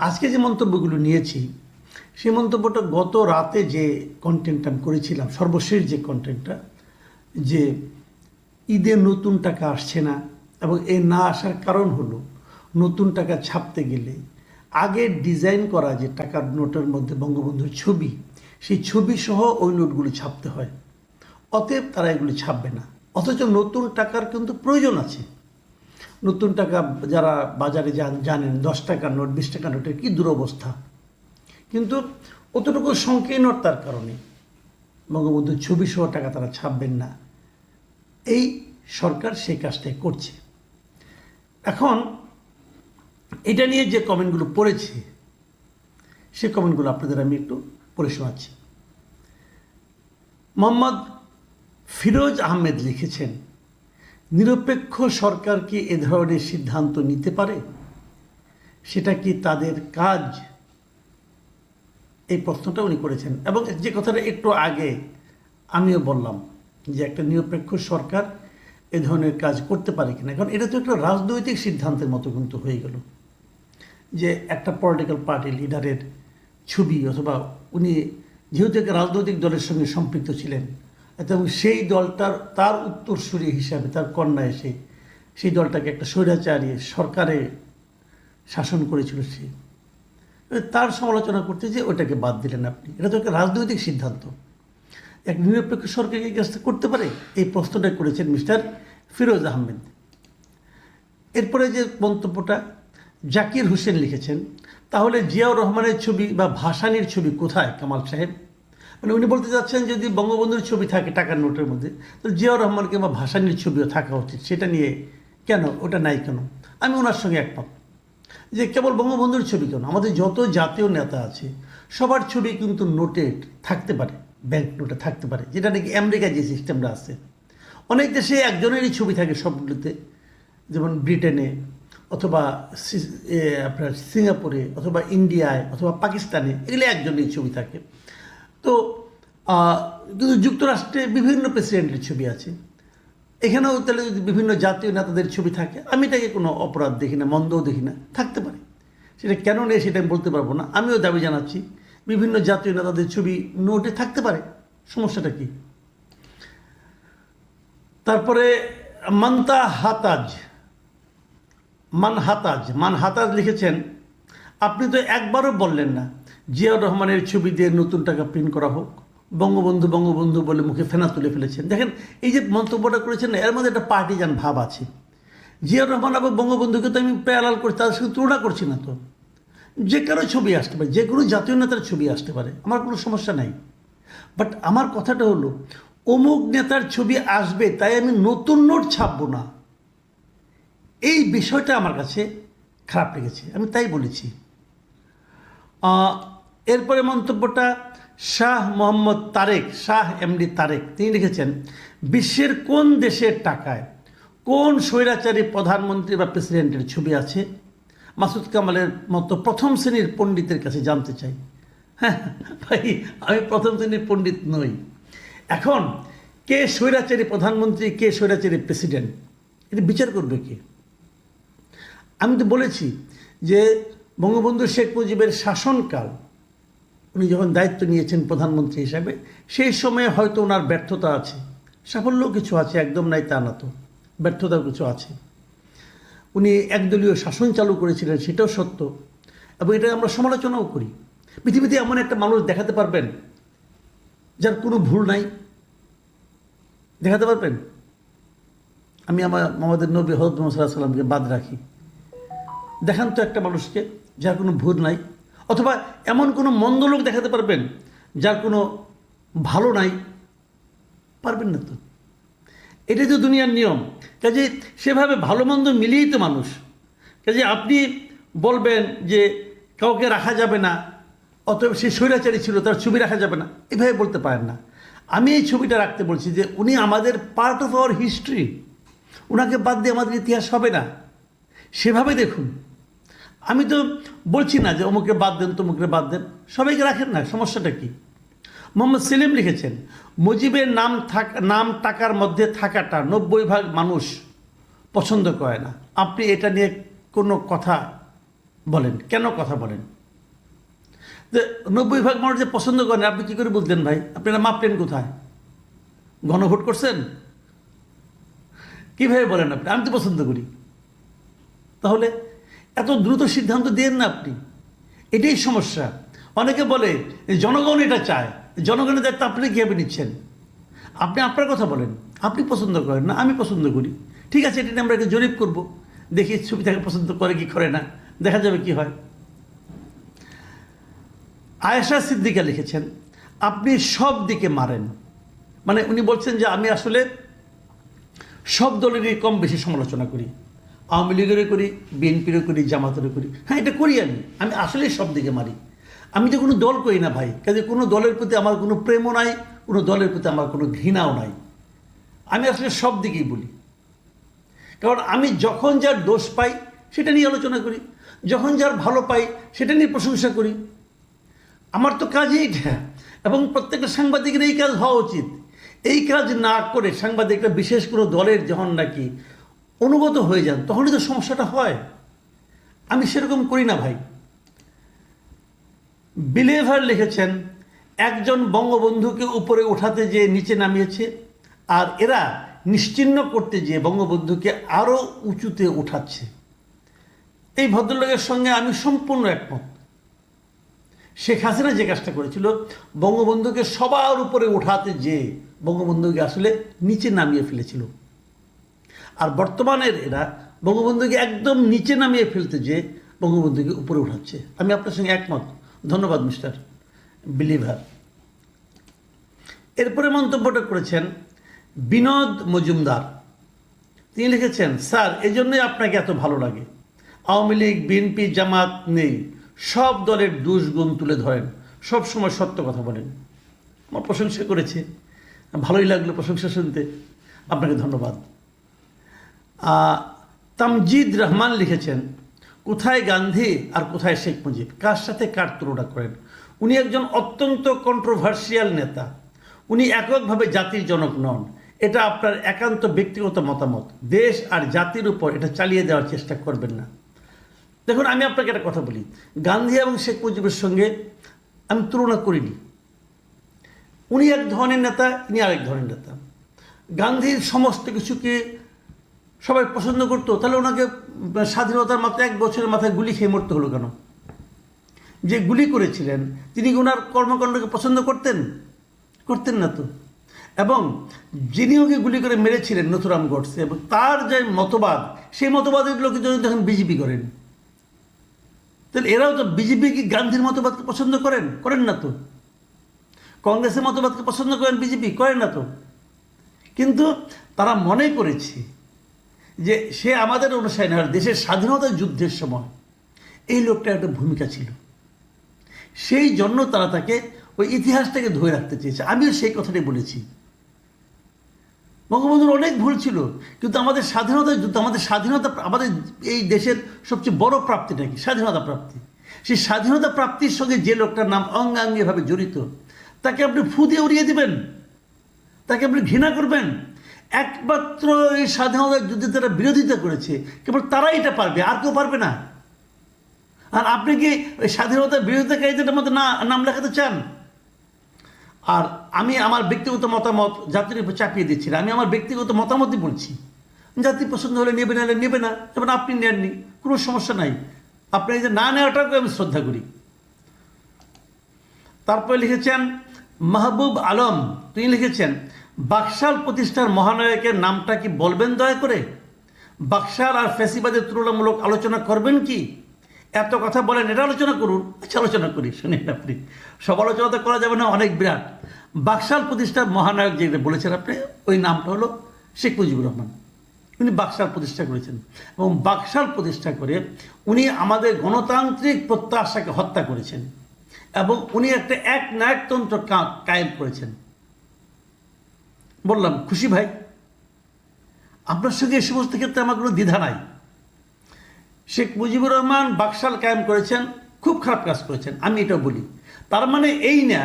আজকে যে মন্তব্যগুলো নিয়েছি সেই মন্তব্যটা গত রাতে যে কন্টেন্টটা আমি করেছিলাম, সর্বশেষ যে কন্টেন্টটা, যে ঈদে নতুন টাকা আসছে না এবং এ না আসার কারণ হলো নতুন টাকা ছাপতে গেলে আগে ডিজাইন করা যে টাকার নোটের মধ্যে বঙ্গবন্ধুর ছবি, সেই ছবি সহ ওই নোটগুলো ছাপতে হয়। অতএব তারা এগুলো ছাপবে না। অথচ নতুন টাকার কিন্তু প্রয়োজন আছে। নতুন টাকা যারা বাজারে জানেন 10 টাকার নোট, 20 টাকার নোটের কী দুরবস্থা, কিন্তু অতটুকু সংকীর্ণতার কারণে বঙ্গবন্ধুর ছবি সহ টাকা তারা ছাপবেন না। এই সরকার সেই কাজটাই করছে। এখন এটা নিয়ে যে কমেন্টগুলো পড়েছি সেই কমেন্টগুলো আপনাদের আমি একটু পড়ে শোনাচ্ছি। মোহাম্মদ ফিরোজ আহমেদ লিখেছেন, নিরপেক্ষ সরকার কি এ ধরনের সিদ্ধান্ত নিতে পারে? সেটা কি তাদের কাজ? এই প্রশ্নটা উনি করেছেন এবং যে কথাটা একটু আগে আমিও বললাম যে একটা নিরপেক্ষ সরকার এ ধরনের কাজ করতে পারে কিনা। কারণ এটা তো একটা রাজনৈতিক সিদ্ধান্তের মতো কিন্তু হয়ে গেল যে একটা পলিটিক্যাল পার্টি লিডারের ছবি, অথবা উনি যেহেতু একটা রাজনৈতিক দলের সঙ্গে সম্পৃক্ত ছিলেন এবং সেই দলটার তার উত্তরসূরি হিসাবে তার কন্যা এসে সেই দলটাকে একটা স্বৈরাচারী সরকারে শাসন করেছিল, সে তার সমালোচনা করতে যে ওটাকে বাদ দিলেন আপনি। এটা তো একটা রাজনৈতিক সিদ্ধান্ত। এক নিরপেক্ষ সরকার এই কাজটা করতে পারে? এই প্রশ্নটা করেছেন মিস্টার ফিরোজ আহমেদ। এরপরে যে মন্তব্যটা জাকির হোসেন লিখেছেন, তাহলে জিয়াউর রহমানের ছবি বা ভাসানীর ছবি কোথায় কামাল সাহেব? মানে উনি বলতে চাচ্ছেন যদি বঙ্গবন্ধুর ছবি থাকে টাকার নোটের মধ্যে, তো জিয়াউর রহমান কিংবা ভাসানীর ছবিও থাকা উচিত। সেটা নিয়ে কেন ওটা নাই কেন? আমি ওনার সঙ্গে একমত যে কেবল বঙ্গবন্ধুর ছবি কেন, আমাদের যত জাতীয় নেতা আছে সবার ছবি কিন্তু নোটে থাকতে পারে, ব্যাংক নোটে থাকতে পারে, যেটা নাকি আমেরিকায় যে সিস্টেমটা আছে। অনেক দেশে একজনেরই ছবি থাকে সবগুলোতে, যেমন ব্রিটেনে অথবা আপনার সিঙ্গাপুরে অথবা ইন্ডিয়ায় অথবা পাকিস্তানে, এগুলো একজনেরই ছবি থাকে। তো কিন্তু যুক্তরাষ্ট্রে বিভিন্ন প্রেসিডেন্টের ছবি আছে। এখানেও তাহলে যদি বিভিন্ন জাতীয় নেতাদের ছবি থাকে, আমি এটাকে কোনো অপরাধ দেখি না, মন্দও দেখি না, থাকতে পারে। সেটা কেন নেই সেটা আমি বলতে পারবো না। আমিও দাবি জানাচ্ছি বিভিন্ন জাতীয় নেতাদের ছবি নোটে থাকতে পারে, সমস্যাটা কি? তারপরে মানহাতাজ লিখেছেন, আপনি তো একবারও বললেন না জিয়াউর রহমানের ছবি দিয়ে নতুন টাকা প্রিন্ট করা হোক। বঙ্গবন্ধু বঙ্গবন্ধু বলে মুখে ফেনা তুলে ফেলেছেন। দেখেন এই যে মন্তব্যটা করেছেন, এর মধ্যে একটা পার্টিজান ভাব আছে। জিয়াউর রহমান এবং বঙ্গবন্ধুকে তো আমি প্যারালাল করছি, তাদের সঙ্গে তুলনা করছি না তো। যে কারো ছবি আসতে পারে, যে কোনো জাতীয় নেতার ছবি আসতে পারে, আমার কোনো সমস্যা নাই। বাট আমার কথাটা হলো অমুক নেতার ছবি আসবে তাই আমি নতুন নোট ছাপবো না, এই বিষয়টা আমার কাছে খারাপ লেগেছে, আমি তাই বলেছি। এরপরে মন্তব্যটা শাহ এমডি তারেক, তিনি লিখেছেন, বিশ্বের কোন দেশের টাকায় কোন স্বৈরাচারী প্রধানমন্ত্রী বা প্রেসিডেন্টের ছবি আছে? মাসুদ কামালের মতো প্রথম শ্রেণীর পণ্ডিতের কাছে জানতে চাই। হ্যাঁ ভাই, আমি প্রথম শ্রেণীর পণ্ডিত নই। এখন কে স্বৈরাচারী প্রধানমন্ত্রী, কে স্বৈরাচারী প্রেসিডেন্ট, এটা বিচার করবে কে? আমি তো বলেছি যে বঙ্গবন্ধু শেখ মুজিবের শাসনকাল, উনি যখন দায়িত্ব নিয়েছেন প্রধানমন্ত্রী হিসাবে, সেই সময়ে হয়তো ওনার ব্যর্থতা আছে, সাফল্যও কিছু আছে, একদম নাই তা না, তো ব্যর্থতাও কিছু আছে। উনি একদলীয় শাসন চালু করেছিলেন, সেটাও সত্য, এবং এটা আমরা সমালোচনাও করি। পৃথিবীতে এমন একটা মানুষ দেখাতে পারবেন যার কোনো ভুল নাই? দেখাতে পারবেন? আমি আমাদের নবী হযরত মুহাম্মদ সাল্লাল্লাহু আলাইহি ওয়াসাল্লামকে বাদ রাখি। দেখান তো একটা মানুষকে যার কোনো ভুল নাই, অথবা এমন কোনো মন্দ লোক দেখাতে পারবেন যার কোনো ভালো নাই? পারবেন না তো। এটাই তো দুনিয়ার নিয়ম। কাজে সেভাবে ভালো মন্দ মিলিয়েই তো মানুষ। কাজে আপনি বলবেন যে কাউকে রাখা যাবে না, অতএব সে স্বৈরাচারী ছিল, তার ছবি রাখা যাবে না, এভাবে বলতে পারেন না। আমি এই ছবিটা রাখতে বলছি যে উনি আমাদের পার্ট অফ আওয়ার হিস্ট্রি, ওনাকে বাদ দিয়ে আমাদের ইতিহাস হবে না, সেভাবে দেখুন। আমি তো বলছি না যে অমুকে বাদ দেন তমুকে বাদ দেন, সবাইকে রাখেন না, সমস্যাটা কি? মোহাম্মদ সেলিম লিখেছেন, মুজিবের নাম টাকার মধ্যে থাকাটা 90% মানুষ পছন্দ করে না। আপনি এটা নিয়ে কোনো কথা বলেন, কেন কথা বলেন? যে 90% মানুষ যে পছন্দ করেন, আপনি কী করে বলতেন ভাই? আপনারা মাপলেন কোথায়? গণভোট করছেন? কীভাবে বলেন আপনি আমি তো পছন্দ করি? তাহলে এত দ্রুত সিদ্ধান্ত দেন না আপনি, এটাই সমস্যা। অনেকে বলে জনগণ এটা চায়, জনগণের দায়িত্ব আপনি কীভাবে নিচ্ছেন? আপনি আপনার কথা বলেন, আপনি পছন্দ করেন না, আমি পছন্দ করি, ঠিক আছে, এটা নিয়ে আমরা একটা জরিপ করবো, দেখি ছবিটাকে পছন্দ করে কি করে না, দেখা যাবে কি হয়। আয়েশা সিদ্দিকা লিখেছেন, আপনি সব দিকে মারেন, মানে উনি বলছেন যে আমি আসলে সব দলেরই কম বেশি সমালোচনা করি, আওয়ামী লীগেরও করি, বিএনপিরও করি, জামাতেরও করি। হ্যাঁ, এটা করি আমি আসলেই সব দিকে মারি। আমি তো কোনো দল করি না ভাই, কাজে কোনো দলের প্রতি আমার কোনো প্রেমও নাই, কোনো দলের প্রতি আমার কোনো ঘৃণাও নাই। আমি আসলে সব দিকেই বলি, কারণ আমি যখন যার দোষ পাই সেটা নিয়ে আলোচনা করি, যখন যার ভালো পাই সেটা নিয়ে প্রশংসা করি। আমার তো কাজই এটা, এবং প্রত্যেকটা সাংবাদিকের এই কাজ হওয়া উচিত। এই কাজ না করে সাংবাদিকরা বিশেষ কোনো দলের যখন নাকি অনুগত হয়ে যান তখনই তো সমস্যাটা হয়। আমি সেরকম করি না ভাই। বিলেভার লিখেছেন, একজন বঙ্গবন্ধুকে উপরে ওঠাতে যেয়ে নিচে নামিয়েছে, আর এরা নিশ্চিহ্ন করতে যেয়ে বঙ্গবন্ধুকে আরও উঁচুতে উঠাচ্ছে। এই ভদ্রলোকের সঙ্গে আমি সম্পূর্ণ একমত। শেখ হাসিনা যে কাজটা করেছিল, বঙ্গবন্ধুকে সবার উপরে ওঠাতে যেয়ে বঙ্গবন্ধুকে আসলে নিচে নামিয়ে ফেলেছিল, আর বর্তমানের এরা বঙ্গবন্ধুকে একদম নিচে নামিয়ে ফেলতে যেয়ে বঙ্গবন্ধুকে উপরে উঠাচ্ছে। আমি আপনার সঙ্গে একমত। ধন্যবাদ মিস্টার বিলিভার। এরপরে মন্তব্যটা করেছেন বিনোদ মজুমদার। তিনি লিখেছেন, স্যার এজন্যই আপনাকে এত ভালো লাগে। আওয়ামী লীগ, বিএনপি, জামাত নেই, সব দলের দুষ্গুণ তুলে ধরেন, সব সময় সত্য কথা বলেন। আমার প্রশংসা করেছে, ভালোই লাগলো প্রশংসা শুনতে, আপনাকে ধন্যবাদ। তামজিদ রহমান লিখেছেন, কোথায় গান্ধী আর কোথায় শেখ মুজিব, কার সাথে কার তুলনা করেন? উনি একজন অত্যন্ত কন্ট্রোভার্সিয়াল নেতা, উনি এককভাবে জাতির জনক নন, এটা আপনার একান্ত ব্যক্তিগত মতামত, দেশ আর জাতির উপর এটা চালিয়ে দেওয়ার চেষ্টা করবেন না। দেখুন, আমি আপনাকে একটা কথা বলি, গান্ধী এবং শেখ মুজিবের সঙ্গে আমি তুলনা করিনি। উনি এক ধরনের নেতা, ইনি আরেক ধরনের নেতা। গান্ধীর সমস্ত কিছুকে সবাই পছন্দ করতো, তাহলে ওনাকে স্বাধীনতার মাত্র 1 বছরের মাথায় গুলি খেয়ে মরতে হলো কেন? যে গুলি করেছিলেন তিনি ওনার কর্মকাণ্ডকে পছন্দ করতেন? করতেন না তো। এবং যিনি ওকে গুলি করে মেরেছিলেন নথুরাম গডসে, এবং তার যে মতবাদ, সেই মতবাদের লোকের জন্য তখন বিজেপি করেন। তাহলে এরাও তো বিজেপি কি গান্ধীর মতবাদকে পছন্দ করেন? করেন না তো। কংগ্রেসের মতবাদকে পছন্দ করেন বিজেপি? করেন না তো। কিন্তু তারা মনে করেছে যে সে আমাদের অনুসারী না, দেশের স্বাধীনতা যুদ্ধের সময় এই লোকটা একটা ভূমিকা ছিল, সেই জন্য তারা তাকে ওই ইতিহাসটাকে ধরে রাখতে চেয়েছে। আমিও সেই কথাটাই বলেছি। বঙ্গবন্ধুর অনেক ভুল ছিল, কিন্তু আমাদের স্বাধীনতা যুদ্ধ, আমাদের স্বাধীনতা, আমাদের এই দেশের সবচেয়ে বড় প্রাপ্তিটা কি? স্বাধীনতা প্রাপ্তি। সেই স্বাধীনতা প্রাপ্তির সঙ্গে যে লোকটার নাম অঙ্গাঙ্গিভাবে জড়িত, তাকে আপনি ফু দিয়ে উড়িয়ে দেবেন? তাকে আপনি ঘৃণা করবেন? একমাত্র এই স্বাধীনতা যুদ্ধে তারা বিরোধিতা করেছে, কেবল তারাই এটা পারবে, আর কেউ পারবে না। আর আপনি কি ওই স্বাধীনতার বিরোধিতাকারীদের মধ্যে নাম লেখাতে চান? আর আমি আমার ব্যক্তিগত মতামত জাতির উপর চাপিয়ে দিচ্ছি না, আমি আমার ব্যক্তিগত মতামতই বলছি। জাতি পছন্দ হলে নেবে, না হলে নেবে না, যেমন আপনি নেননি, কোনো সমস্যা নাই। আপনি এই যে না নেওয়াটাকে আমি শ্রদ্ধা করি। তারপরে লিখেছেন মাহবুব আলম, তিনি লিখেছেন, বাকশাল প্রতিষ্ঠার মহানায়কের নামটা কি বলবেন দয়া করে? বাকশাল আর ফ্যাসিবাদের তুলনামূলক আলোচনা করবেন কি? এত কথা বলেন, এটা আলোচনা করুন। আচ্ছা, আলোচনা করি, শুনেন আপনি। সব আলোচনা তো করা যাবে না, অনেক বিরাট। বাকশাল প্রতিষ্ঠার মহানায়ক যেটা বলেছেন আপনি, ওই নামটা হলো শেখ মুজিবুর রহমান। উনি বাকশাল প্রতিষ্ঠা করেছেন, এবং বাকশাল প্রতিষ্ঠা করে উনি আমাদের গণতান্ত্রিক প্রত্যাশাকে হত্যা করেছেন, এবং উনি একটা একনায়কতন্ত্র কায়েম করেছেন। বললাম খুশি ভাই, আপনার সঙ্গে এই সমস্ত ক্ষেত্রে আমার কোনো দ্বিধা নাই। শেখ মুজিবুর রহমান বাকশাল কায়েম করেছেন, খুব খারাপ কাজ করেছেন, আমি এটা বলি। তার মানে এই না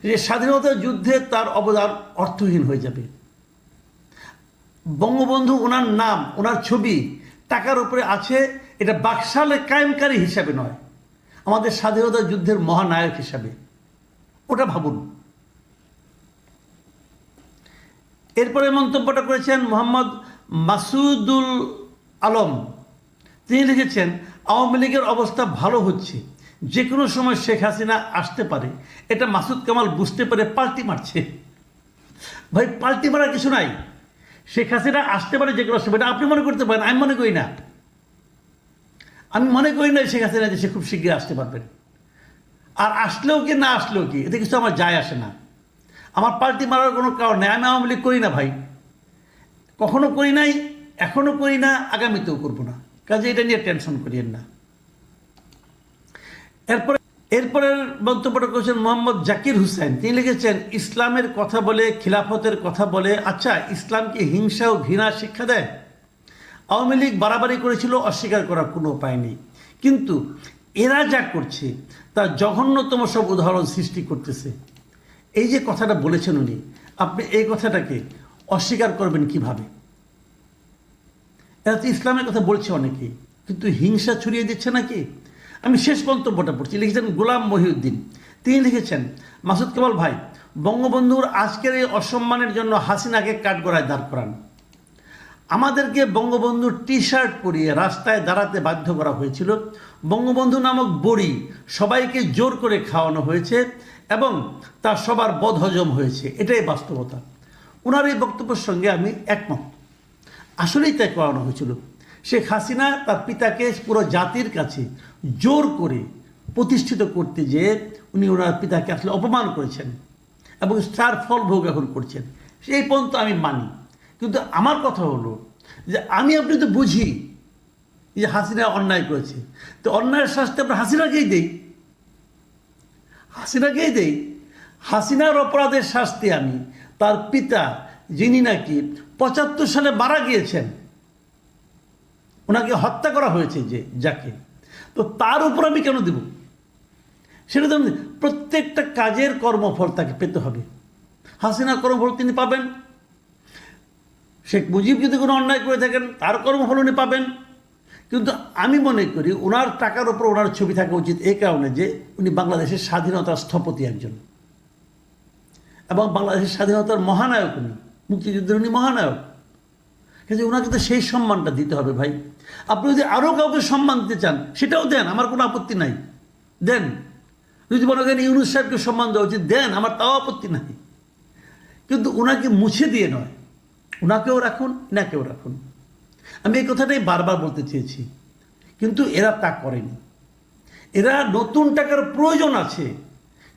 যে স্বাধীনতা যুদ্ধে তার অবদান অর্থহীন হয়ে যাবে। বঙ্গবন্ধু, ওনার নাম, ওনার ছবি টাকার উপরে আছে, এটা বাকশালের কায়েমকারী হিসাবে নয়। আমাদের স্বাধীনতা যুদ্ধের মহানায়ক হিসাবে, ওটা ভাবুন। এরপরে মন্তব্যটা করেছেন মোহাম্মদ মাসুদুল আলম। তিনি লিখেছেন, আওয়ামী লীগের অবস্থা ভালো হচ্ছে, যে কোনো সময় শেখ হাসিনা আসতে পারে, এটা মাসুদ কামাল বুঝতে পারে পাল্টি মারছে। ভাই, পাল্টি মারার কিছু নাই। শেখ হাসিনা আসতে পারে যে কোনো সময়, এটা আপনি মনে করতে পারেন, আমি মনে করি না। আমি মনে করি না শেখ হাসিনা যে সে খুব শীঘ্রই আসতে পারবেন। আর আসলেও কি না আসলেও কি, এতে কিছু আমার যায় আসে না। আমার পাল্টি মারার কোনো কারণ নেই। আমি আওয়ামী লীগ করি না ভাই, কখনো করি নাই, এখনো করি না, আগামীতেও করবো না। কাজে এটা নিয়ে টেনশন করিয়েন না। এরপরের মন্তব্যটা করেছেন মোহাম্মদ জাকির হুসাইন। তিনি লিখেছেন, ইসলামের কথা বলে, খিলাফতের কথা বলে, আচ্ছা ইসলামকে হিংসা ও ঘৃণা শিক্ষা দেয়? আওয়ামী লীগ বাড়াবাড়ি করেছিল, অস্বীকার করার কোনো উপায় নেই, কিন্তু এরা যা করছে তার জঘন্যতম সব উদাহরণ সৃষ্টি করতেছে। এই যে কথাটা বলেছেন উনি, আপনি এই কথাটাকে অস্বীকার করবেন কিভাবে? এরা তো ইসলামের কথা বলছে অনেকেই, কিন্তু হিংসা ছড়িয়ে দিচ্ছে নাকি? আমি শেষ মন্তব্যটা পড়ছি। লিখেছেন গোলাম মহিউদ্দিন। তিনি লিখেছেন, মাসুদ কামাল ভাই, বঙ্গবন্ধুর আজকের এই অসম্মানের জন্য হাসিনাকে কাঠগড়ায় দাঁড় করান। আমাদেরকে বঙ্গবন্ধুর টি শার্ট পরিয়ে রাস্তায় দাঁড়াতে বাধ্য করা হয়েছিল। বঙ্গবন্ধু নামক বড়ি সবাইকে জোর করে খাওয়ানো হয়েছে এবং তা সবার বদহজম হয়েছে। এটাই বাস্তবতা। ওনার এই বক্তব্যের সঙ্গে আমি একমত। আসলেই তাই করানো হয়েছিল। শেখ হাসিনা তার পিতাকে পুরো জাতির কাছে জোর করে প্রতিষ্ঠিত করতে যেয়ে উনি ওনার পিতাকে আসলে অপমান করেছেন এবং তার ফল ভোগ এখন করছেন। সেই পর্যন্ত আমি মানি। কিন্তু আমার কথা হলো যে আপনি তো বুঝি যে হাসিনা অন্যায় করেছে, তো অন্যায়ের শাস্তি আমরা হাসিনাকেই দেই। হাসিনার অপরাধের শাস্তি আমি, তার পিতা যিনি নাকি ৭৫ সালে মারা গিয়েছেন, ওনাকে হত্যা করা হয়েছে যাকে, তো তার উপর আমি কেন দেব? সেটা তো প্রত্যেকটা কাজের কর্মফল তাকে পেতে হবে। হাসিনার কর্মফল তিনি পাবেন, শেখ মুজিব যদি কোনো অন্যায় করে থাকেন তার কর্মফল উনি পাবেন। কিন্তু আমি মনে করি ওনার টাকার উপর ওনার ছবি থাকা উচিত এই কারণে যে উনি বাংলাদেশের স্বাধীনতার স্থপতি একজন, এবং বাংলাদেশের স্বাধীনতার মহানায়ক উনি, মুক্তিযুদ্ধের উনি মহানায়ক। কিন্তু ওনাকে তো সেই সম্মানটা দিতে হবে ভাই। আপনি যদি আরও কাউকে সম্মান দিতে চান সেটাও দেন, আমার কোনো আপত্তি নাই, দেন। যদি মনে করেন ইউনূস সাহেবকে সম্মান দেওয়া উচিত, দেন, আমার তাও আপত্তি নাই। কিন্তু ওনাকে মুছে দিয়ে নয়, ওনাকেও রাখুন, এনাকেও রাখুন। আমি এই কথাটাই বারবার বলতে চেয়েছি, কিন্তু এরা তা করেনি। এরা নতুন টাকার প্রয়োজন আছে,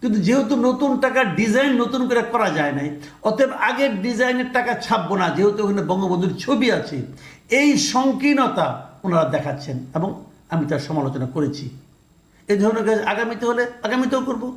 কিন্তু যেহেতু নতুন টাকার ডিজাইন নতুন করে করা যায় নাই, অতএব আগের ডিজাইনের টাকা ছাপবো না, যেহেতু ওখানে বঙ্গবন্ধুর ছবি আছে। এই সংকীর্ণতা ওনারা দেখাচ্ছেন এবং আমি তার সমালোচনা করেছি। এই ধরনের কাজ আগামীতে হলে আগামীতেও করবো।